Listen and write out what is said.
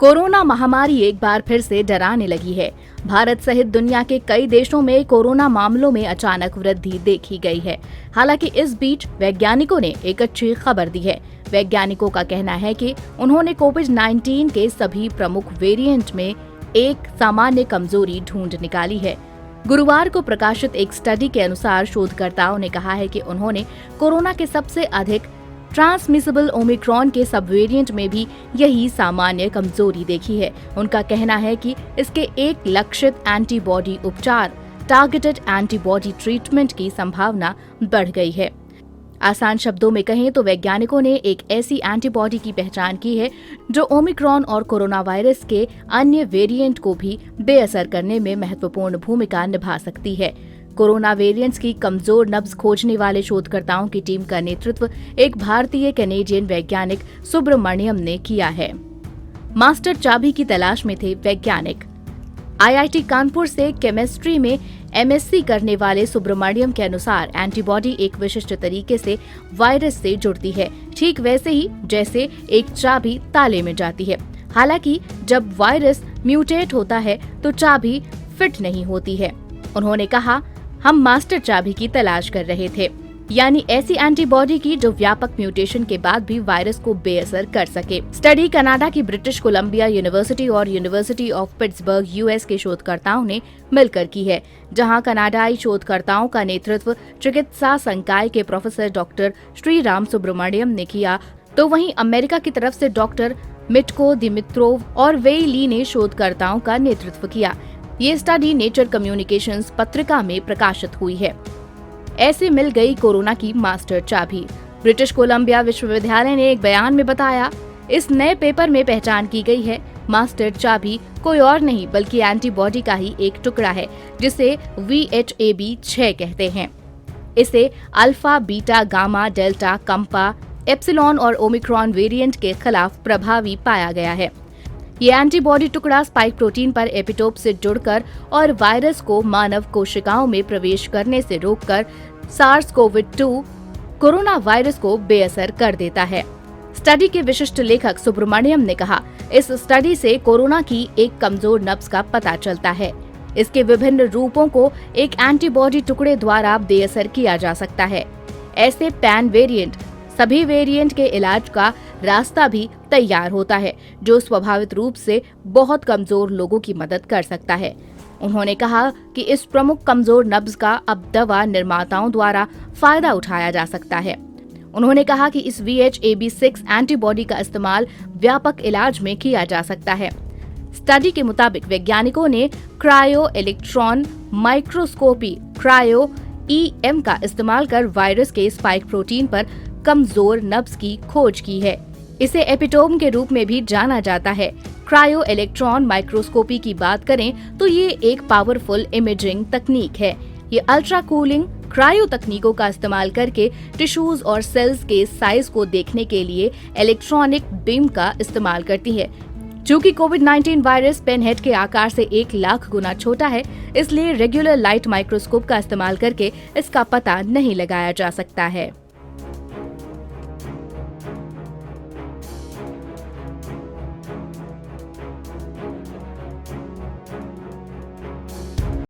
Corona महामारी एक बार फिर से डराने लगी है। भारत सहित दुनिया के कई देशों में कोरोना मामलों में अचानक वृद्धि देखी गई है। हालांकि इस बीच वैज्ञानिकों ने एक अच्छी खबर दी है। वैज्ञानिकों का कहना है कि उन्होंने कोविड-19 के सभी प्रमुख वेरिएंट में एक सामान्य कमजोरी ढूंढ निकाली है। गुरुवार को प्रकाशित एक स्टडी के अनुसार शोधकर्ताओं ने कहा है कि उन्होंने कोरोना के सबसे अधिक ट्रांसमिसिबल ओमिक्रॉन के सब वेरिएंट में भी यही सामान्य कमजोरी देखी है। उनका कहना है कि इसके एक लक्षित एंटीबॉडी उपचार टारगेटेड एंटीबॉडी ट्रीटमेंट की संभावना बढ़ गई है। आसान शब्दों में कहें तो वैज्ञानिकों ने एक ऐसी एंटीबॉडी की पहचान की है जो ओमिक्रॉन और कोरोना वायरस के अन्य वेरिएंट को भी बेअसर करने में महत्वपूर्ण भूमिका निभा सकती है। कोरोना वेरिएंट्स की कमजोर नब्ज खोजने वाले शोधकर्ताओं की टीम का नेतृत्व एक भारतीय कैनेडियन वैज्ञानिक सुब्रमण्यम ने किया है। मास्टर चाबी की तलाश में थे वैज्ञानिक। आईआईटी कानपुर से केमिस्ट्री में एमएससी करने वाले सुब्रमण्यम के अनुसार एंटीबॉडी एक विशिष्ट तरीके से वायरस से जुड़ती है, ठीक वैसे ही जैसे एक चाबी ताले में जाती है। हालांकि जब वायरस म्यूटेट होता है तो चाबी फिट नहीं होती है। उन्होंने कहा, हम मास्टर चाबी की तलाश कर रहे थे, यानी ऐसी एंटीबॉडी की जो व्यापक म्यूटेशन के बाद भी वायरस को बेअसर कर सके। स्टडी कनाडा की ब्रिटिश कोलंबिया यूनिवर्सिटी और यूनिवर्सिटी ऑफ पिट्सबर्ग यूएस के शोधकर्ताओं ने मिलकर की है, जहां कनाडाई शोधकर्ताओं का नेतृत्व चिकित्सा संकाय के प्रोफेसर डॉक्टर श्रीराम सुब्रमण्यम ने किया, तो वहीं अमेरिका की तरफ से डॉक्टर मिटको दिमित्रोव और वेई ली ने शोधकर्ताओं का नेतृत्व किया। ये स्टडी नेचर कम्युनिकेशंस पत्रिका में प्रकाशित हुई है। ऐसे मिल गई कोरोना की मास्टर चाबी। ब्रिटिश कोलंबिया विश्वविद्यालय ने एक बयान में बताया, इस नए पेपर में पहचान की गई है मास्टर चाबी कोई और नहीं बल्कि एंटीबॉडी का ही एक टुकड़ा है, जिसे VHAB6 कहते हैं। इसे alpha, beta, gamma, delta, kappa, epsilon और ओमिक्रॉन वेरिएंट के खिलाफ प्रभावी पाया गया है। ये एंटीबॉडी टुकड़ा स्पाइक प्रोटीन पर एपिटोप से जुड़कर और वायरस को मानव कोशिकाओं में प्रवेश करने से रोककर SARS-CoV-2 कोरोना वायरस को बेअसर कर देता है। स्टडी के विशिष्ट लेखक सुब्रमण्यम ने कहा, इस स्टडी से कोरोना की एक कमजोर नब्ज का पता चलता है। इसके विभिन्न रूपों को एक एंटीबॉडी टुकड़े द्वारा बेअसर किया जा सकता है। ऐसे पैन वेरिएंट सभी वेरिएंट के इलाज का रास्ता भी तैयार होता है, जो स्वाभाविक रूप से बहुत कमजोर लोगों की मदद कर सकता है। उन्होंने कहा कि इस प्रमुख कमजोर नब्ज का अब दवा निर्माताओं द्वारा फायदा उठाया जा सकता है। उन्होंने कहा कि इस VHAB6 एंटीबॉडी का इस्तेमाल व्यापक इलाज में किया जा सकता है। स्टडी के मुताबिक वैज्ञानिकों ने cryo electron microscopy cryo EM का इस्तेमाल कर वायरस के स्पाइक प्रोटीन पर कमजोर नब्ज की खोज की है। इसे एपिटोम के रूप में भी जाना जाता है। क्रायो इलेक्ट्रॉन माइक्रोस्कोपी की बात करें तो ये एक पावरफुल इमेजिंग तकनीक है। ये अल्ट्रा कूलिंग क्रायो तकनीकों का इस्तेमाल करके टिश्यूज और सेल्स के साइज को देखने के लिए इलेक्ट्रॉनिक बीम का इस्तेमाल करती है। चूंकि कोविड-19 वायरस पेनहेड के आकार से 1 लाख गुना छोटा है, इसलिए रेगुलर लाइट माइक्रोस्कोप का इस्तेमाल करके इसका पता नहीं लगाया जा सकता है।